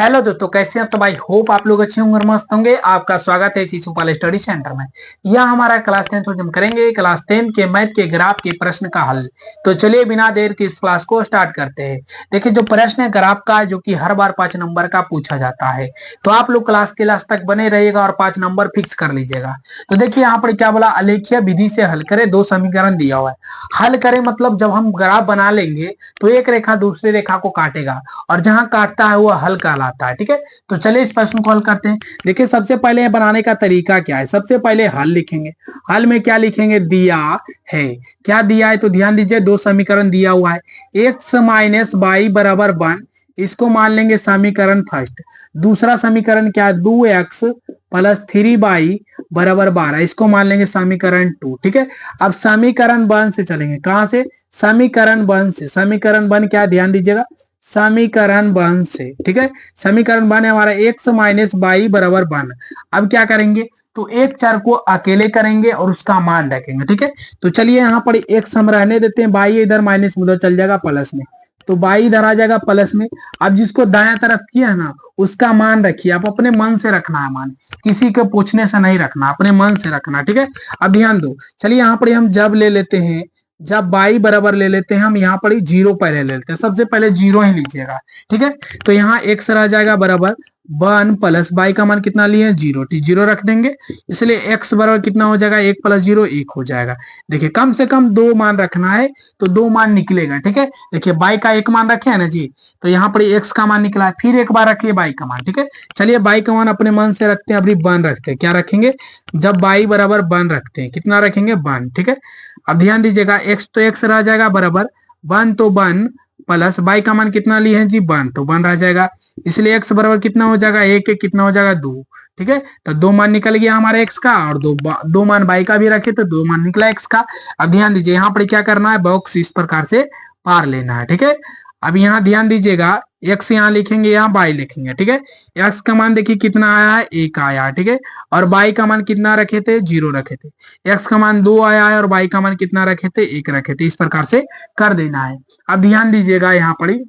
Hello दोस्तों, कैसे हैं? तो भाई होप आप लोग अच्छे होंगे और मस्त होंगे। आपका स्वागत है शिशुपाल स्टडी सेंटर में। यह हमारा क्लास 10 हम करेंगे क्लास 10 के मैथ के ग्राफ के प्रश्न का हल। तो चलिए बिना देर के इस क्लास को स्टार्ट करते हैं। देखिए, जो प्रश्न है ग्राफ का, जो कि हर बार 5 नंबर का पूछा जाता है, तो आप लोग क्लास के लास्ट तक बने रहिएगा और 5 नंबर फिक्स कर लीजिएगा। तो देखिए यहाँ पर क्या बोला, आलेखीय विधि से हल करें। दो समीकरण दिया हुआ है। हल करें मतलब जब हम ग्राफ बना लेंगे तो एक रेखा दूसरी रेखा को काटेगा और जहां काटता है वो हल कहलाता है। ठीक है, तो चलिए इस प्रश्न को हल करते हैं। देखिए, सबसे पहले बनाने का तरीका क्या है। सबसे पहले हल लिखेंगे। हल में क्या लिखेंगे? दिया है। क्या दिया है? तो ध्यान दीजिए, दो समीकरण दिया हुआ है। एक्स माइनस वाई बराबर 1, इसको मान लेंगे समीकरण फर्स्ट। दूसरा समीकरण क्या है? 2x प्लस 3y बराबर 12, इसको मान लेंगे समीकरण 2। ठीक है, अब समीकरण 1 से चलेंगे। कहां से? समीकरण 1 से। समीकरण 1 क्या? ध्यान दीजिएगा, समीकरण 1 से। ठीक है, समीकरण 1 है हमारा एक्स माइनस वाई बराबर 1। अब क्या करेंगे? तो एक चर को अकेले करेंगे और उसका मान रखेंगे। ठीक है, तो चलिए यहाँ पर एक्स हम रहने देते हैं, वाई इधर माइनस में उधर चल जाएगा प्लस में, तो वाई इधर आ जाएगा प्लस में। अब जिसको दाया तरफ किया है ना, उसका मान रखिए। आप अपने मन से रखना है मान, किसी के पूछने से नहीं रखना, अपने मन से रखना। ठीक है, अब ध्यान दो। चलिए यहाँ पर हम जब ले लेते हैं, जब बाई बराबर ले लेते हैं हम, यहाँ पर जीरो पहले ले लेते हैं। सबसे पहले जीरो ही लीजिएगा। ठीक है, तो यहाँ एक्स रह जाएगा बराबर 1 प्लस बाई का मान कितना लिए? जीरो। जीरो रख देंगे, इसलिए एक्स बराबर कितना हो जाएगा? 1 प्लस जीरो 1 हो जाएगा। देखिए, कम से कम दो मान रखना है तो दो मान निकलेगा। ठीक है, देखिए बाई का एक मान रखे है ना जी, तो यहाँ पर एक्स का मान निकला है, फिर एक बार रखिए बाई का मान। ठीक है, चलिए बाई का मान अपने मन से रखते हैं, अभी 1 रखते हैं। क्या रखेंगे? जब बाई बराबर 1 रखते हैं, कितना रखेंगे? 1। ठीक है, अब ध्यान दीजिएगा, एक्स तो एक्स रह जाएगा बराबर 1, तो 1 प्लस बाई का मान कितना लिए हैं जी? 1, तो 1 रह जाएगा। इसलिए एक्स बराबर कितना हो जाएगा? 1 1 कितना हो जाएगा? 2। ठीक है, तो दो मान निकल गया हमारा एक्स का, और दो मान बाई का भी रखे तो दो मान निकला एक्स का। अब ध्यान दीजिए, यहाँ पर क्या करना है? बॉक्स इस प्रकार से पार लेना है। ठीक है, अब यहाँ ध्यान दीजिएगा, एक्स यहाँ लिखेंगे, यहाँ बाई लिखेंगे। ठीक है, एक्स का मान देखिए कितना आया है? 1 आया। ठीक है, और बाई का मान कितना रखे थे? 0 रखे थे। एक्स का मान 2 आया है और बाई का मान कितना रखे थे? 1 रखे थे। इस प्रकार से कर देना है। अब ध्यान दीजिएगा यहाँ पर,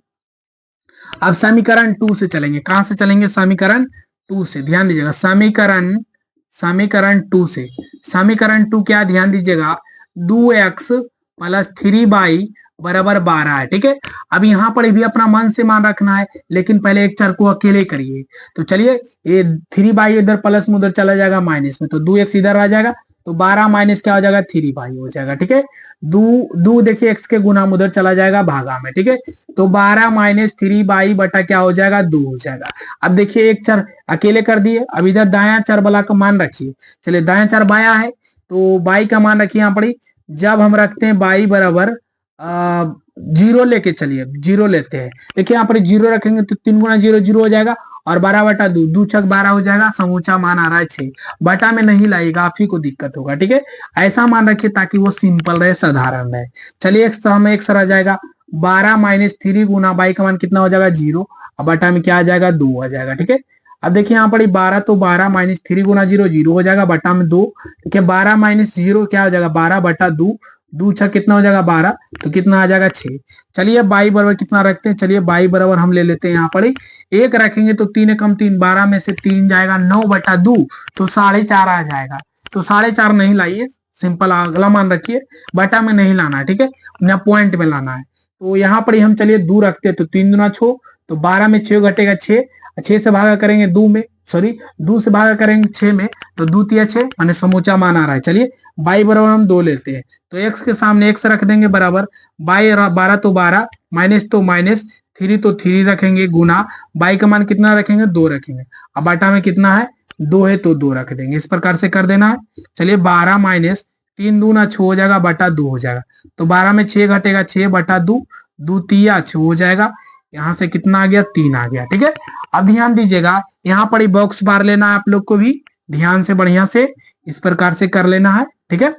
अब समीकरण 2 से चलेंगे। कहां से चलेंगे? समीकरण 2 से। ध्यान दीजिएगा, समीकरण 2 से। समीकरण 2 क्या? ध्यान दीजिएगा, 2x प्लस 3y बराबर 12 है। ठीक है, अब यहाँ पर भी अपना मन से मान रखना है, लेकिन पहले एक चर को अकेले करिए। तो चलिए, ये 3y इधर प्लस में उधर चला जाएगा माइनस में, तो 2x इधर आ जाएगा, तो 12 माइनस क्या हो जाएगा? 3y हो जाएगा। ठीक है, दो देखिए एक्स के गुना में उधर चला जाएगा भागा में। ठीक है, तो 12 माइनस 3y बटा क्या हो जाएगा? 2 हो जाएगा। अब देखिए, एक चर अकेले कर दिए, अब इधर दाया चर वाला का मान रखिए। चलिए, दाया चर बाया है तो बाई का मान रखिए। यहाँ पर जब हम रखते हैं बाई बराबर 0 लेके, चलिए 0 लेते हैं। देखिए यहाँ पर 0 रखेंगे तो 3 गुना 0 0 हो जाएगा, और 12 बटा 2 2 छक 12 हो जाएगा। समूचा मान आ रहा है 6, बटा में नहीं लाएगा, आप ही को दिक्कत होगा। ठीक है, ऐसा मान रखिए ताकि वो सिंपल रहे, साधारण रहे। चलिए, एक्स तो हमें एक्स रह जाएगा, 12 माइनस 3 गुना बाई का मान कितना हो जाएगा? 0, अब बटा में क्या आ जाएगा? 2 आ जाएगा। ठीक है, अब देखिए यहाँ पर 12, तो 12 माइनस 3 गुना 0 0 हो जाएगा, बटा में 2। ठीक है, 12 माइनस 0 क्या हो जाएगा? 12 बटा 2, 2 छह कितना हो जाएगा? 12, तो कितना आ जाएगा? 6। चलिए, बाई बराबर कितना रखते हैं? चलिए, बाई बराबर हम ले लेते हैं, यहाँ पर 1 रखेंगे तो 3 कम 3, 12 में से 3 जाएगा 9 बटा 2, तो 4.5 आ जाएगा। तो 4.5 नहीं लाइए, सिंपल अगला मान रखिए, बटा में नहीं लाना है। ठीक है, ना पॉइंट में लाना है। तो यहाँ पर हम चलिए 2 रखते हैं, तो 3 दूना 6, तो 12 में 6 घटेगा 6, 6 से भागा करेंगे 2 में, सॉरी 2 से भागा करेंगे 6 में, तो 2 तिया 6, माने समूचा मान आ रहा है। चलिए, बाई बराबर हम 2 लेते हैं, तो एक्स के सामने एक्स रख देंगे बराबर, बाई 12 तो 12, माइनस तो माइनस, 3 तो 3 रखेंगे गुना, बाई का मान कितना रखेंगे? 2 रखेंगे। अब बाटा में कितना है? 2 है, तो 2 रख देंगे। इस प्रकार से कर देना है। चलिए, 12 माइनस 3 दूना 6 हो जाएगा, बटा 2 हो जाएगा, तो 12 में 6 घटेगा 6 बटा 2, 2 तिया 6 हो जाएगा। यहाँ से कितना आ गया? 3 आ गया। ठीक है, अब ध्यान दीजिएगा, यहाँ पर बॉक्स बार लेना है आप लोग को भी, ध्यान से बढ़िया से इस प्रकार से कर लेना है। ठीक है,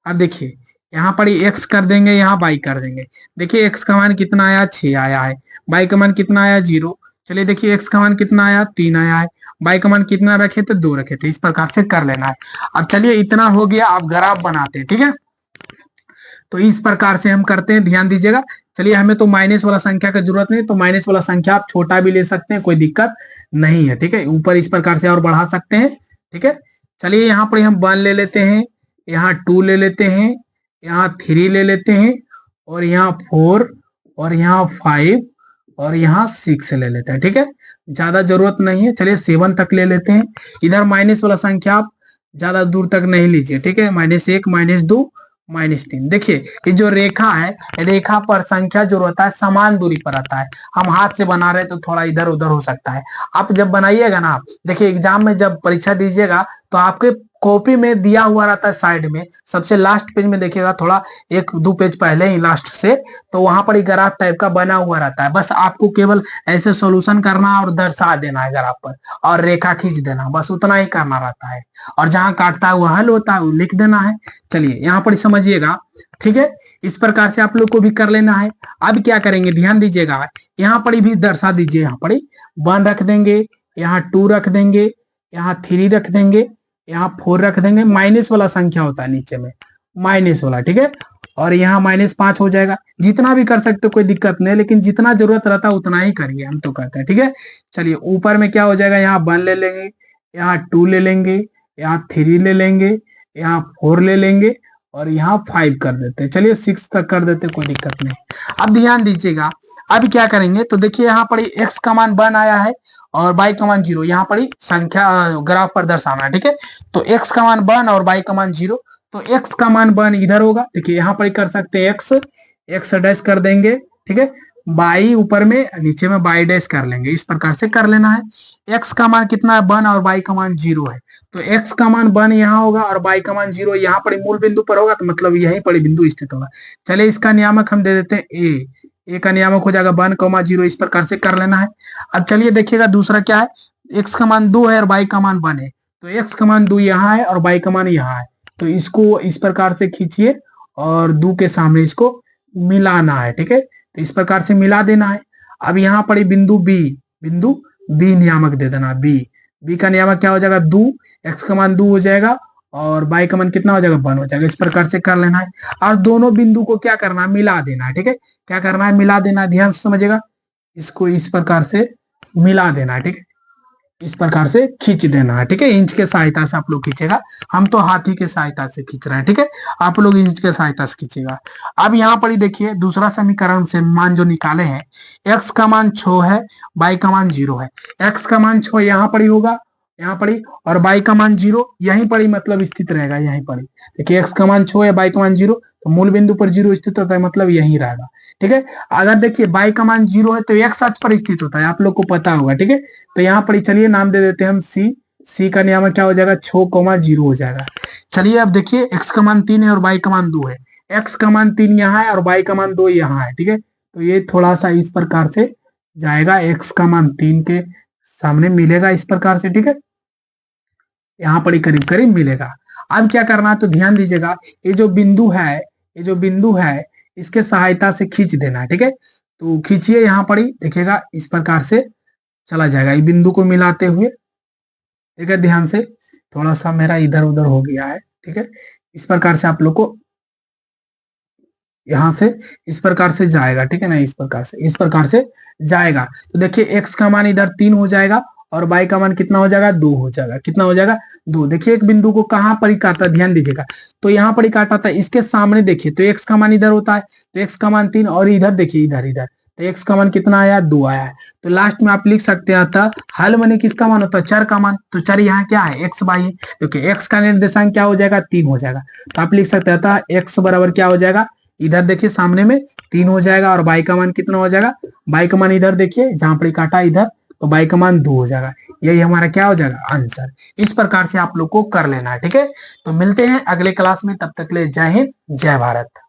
अब देखिए यहाँ पर एक्स कर देंगे, यहाँ बाई कर देंगे। देखिए, एक्स का मान कितना आया? 6 आया है। बाई का मान कितना आया? 0। चलिए, देखिए एक्स का मान कितना आया? 3 आया है। बाई का मान कितना रखे थे? 2 रखे थे। इस प्रकार से कर लेना है। अब चलिए, इतना हो गया, अब ग्राफ बनाते हैं। ठीक है, तो इस प्रकार से हम करते हैं, ध्यान दीजिएगा। चलिए हमें तो माइनस वाला संख्या का जरूरत नहीं, तो माइनस वाला संख्या आप छोटा भी ले सकते हैं, कोई दिक्कत नहीं है। ठीक है, ऊपर इस प्रकार से और बढ़ा सकते हैं। ठीक है, चलिए यहाँ पर हम 1 ले लेते हैं, यहाँ 2 ले लेते हैं, यहाँ 3 ले लेते हैं, और यहाँ 4, और यहाँ 5, और यहाँ 6 ले लेते हैं। ठीक है, ज्यादा जरूरत नहीं है। चलिए 7 तक ले लेते हैं। इधर माइनस वाला संख्या आप ज्यादा दूर तक नहीं लीजिए। ठीक है, -1, -2, -3। देखिए ये जो रेखा है, रेखा पर संख्या जो रहता है समान दूरी पर रहता है। हम हाथ से बना रहे हैं तो थोड़ा इधर उधर हो सकता है। आप जब बनाइएगा ना, देखिए एग्जाम में जब परीक्षा दीजिएगा तो आपके कॉपी में दिया हुआ रहता है साइड में, सबसे लास्ट पेज में देखिएगा, थोड़ा 1-2 पेज पहले ही लास्ट से, तो वहां पर ग्राफ टाइप का बना हुआ रहता है। बस आपको केवल ऐसे सॉल्यूशन करना और दर्शा देना है ग्राफ पर, और रेखा खींच देना, बस उतना ही करना रहता है। और जहां काटता है वो हल होता है, वो लिख देना है। चलिए यहाँ पर समझिएगा। ठीक है, इस प्रकार से आप लोग को भी कर लेना है। अब क्या करेंगे, ध्यान दीजिएगा, यहाँ पर भी दर्शा दीजिए। यहाँ पर 1 रख देंगे, यहाँ 2 रख देंगे, यहाँ 3 रख देंगे, यहाँ 4 रख देंगे। माइनस वाला संख्या होता है नीचे में, माइनस वाला। ठीक है, और यहाँ -5 हो जाएगा। जितना भी कर सकते हो कोई दिक्कत नहीं, लेकिन जितना जरूरत रहता है उतना ही करिए, हम तो कहते हैं। ठीक है, चलिए ऊपर में क्या हो जाएगा, यहाँ 1 ले लेंगे, यहाँ 2 ले लेंगे, यहाँ 3 ले लेंगे, यहाँ 4 ले लेंगे, और यहाँ 5 कर देते हैं। चलिए 6 तक कर देते, कोई दिक्कत नहीं। अब ध्यान दीजिएगा, अब क्या करेंगे, तो देखिए यहाँ पर x का मान 1 आया है और y का मान 0, यहाँ पर संख्या ग्राफ पर दर्शाना है। ठीक है, तो x का मान 1 और y का मान 0, तो x का मान 1 इधर होगा। देखिए यहाँ पर कर सकते हैं x डैश कर देंगे। ठीक है, y ऊपर में, नीचे में y डैश कर लेंगे। इस प्रकार से कर लेना है। x का मान कितना है, 1, और y का मान 0 है, तो x का मान 1 यहाँ होगा और y का मान 0 यहाँ पर मूल बिंदु पर होगा, तो मतलब यहीं पर बिंदु स्थित होगा। चलिए इसका नियामक हम दे देते हैं a का नियामक हो जाएगा 1, 0। इस प्रकार से कर लेना है। अब चलिए देखिएगा दूसरा क्या है, x का मान 2 है और y का मान 1 है, तो x का मान 2 यहाँ है और y का मान यहाँ है, तो इसको इस प्रकार से खींचिए और 2 के सामने इसको मिलाना है। ठीक है, तो इस प्रकार से मिला देना है। अब यहाँ पर बिंदु b नियामक दे देना। b का नियामक क्या हो जाएगा, 2, x का मान 2 हो जाएगा और y का मान कितना हो जाएगा, 1 हो जाएगा। इस प्रकार से कर लेना है और दोनों बिंदु को क्या करना है, मिला देना है। ठीक है, क्या करना है, मिला देना है। ध्यान से समझिएगा, इसको इस प्रकार से मिला देना है। ठीक है, इस प्रकार से खींच देना है। ठीक है, इंच के सहायता से आप लोग खींचेगा, हम तो हाथी के सहायता से खींच रहे हैं। ठीक है, आप लोग इंच के सहायता से खींचेगा। अब यहाँ पर देखिए दूसरा समीकरण से मान जो निकाले हैं, x का मान 6 है, y का मान 0 है। x का मान 6 यहाँ पर ही होगा, यहाँ पर ही, और y का मान 0 यहीं पर ही मतलब स्थित रहेगा, यहीं पर ही। देखिए x का मान 6 है, y का मान 0, तो मूल बिंदु पर 0 स्थित होता है, मतलब यहीं रहेगा। ठीक है, अगर देखिए y का मान 0 है तो x अक्ष पर स्थित होता है, आप लोग को पता होगा। ठीक है, तो यहाँ पर चलिए नाम दे देते हैं हम c का नियामक क्या हो जाएगा, 6, 0 हो जाएगा। चलिए अब देखिए x का मान 3 है और y का मान 2 है, x का मान 3 यहाँ है और y का मान 2 यहाँ है। ठीक है, तो ये थोड़ा सा इस प्रकार से जाएगा, x का मान 3 के सामने मिलेगा इस प्रकार से। ठीक है, यहाँ पर करीब करीब मिलेगा। अब क्या करना है, तो ध्यान दीजिएगा, ये जो बिंदु है इसके सहायता से खींच देना है। ठीक है, तो खींचिए, यहाँ पर ही देखिएगा इस प्रकार से चला जाएगा, ये बिंदु को मिलाते हुए। ठीक है, ध्यान से, थोड़ा सा मेरा इधर उधर हो गया है। ठीक है, इस प्रकार से आप लोग को यहाँ से इस प्रकार से जाएगा। ठीक है ना, इस प्रकार से जाएगा। तो देखिए x का मान इधर 3 हो जाएगा और y का मान कितना हो जाएगा, 2 हो जाएगा। कितना हो जाएगा, 2। देखिए एक बिंदु को कहां पर ही काटा, ध्यान दीजिएगा, तो यहाँ पर ही काटा था, इसके सामने देखिए, तो x का मान इधर होता है, तो x का मान 3, और इधर देखिए, इधर तो x का मान कितना आया, 2 आया है। तो लास्ट में आप लिख सकते हैं, था हल माने किसका मान होता है, चर का मान, तो चर यहाँ क्या है, x y है। देखिए x का निर्देशांक क्या हो जाएगा, 3 हो जाएगा। तो आप लिख सकते हैं, था x बराबर क्या हो जाएगा, इधर देखिए सामने में 3 हो जाएगा, और y का मान कितना हो जाएगा, y का मान इधर देखिए जहां पर काटा इधर, तो y का मान 2 हो जाएगा। यही हमारा क्या हो जाएगा, आंसर। इस प्रकार से आप लोग को कर लेना है। ठीक है, तो मिलते हैं अगले क्लास में, तब तक ले जय हिंद, जय भारत।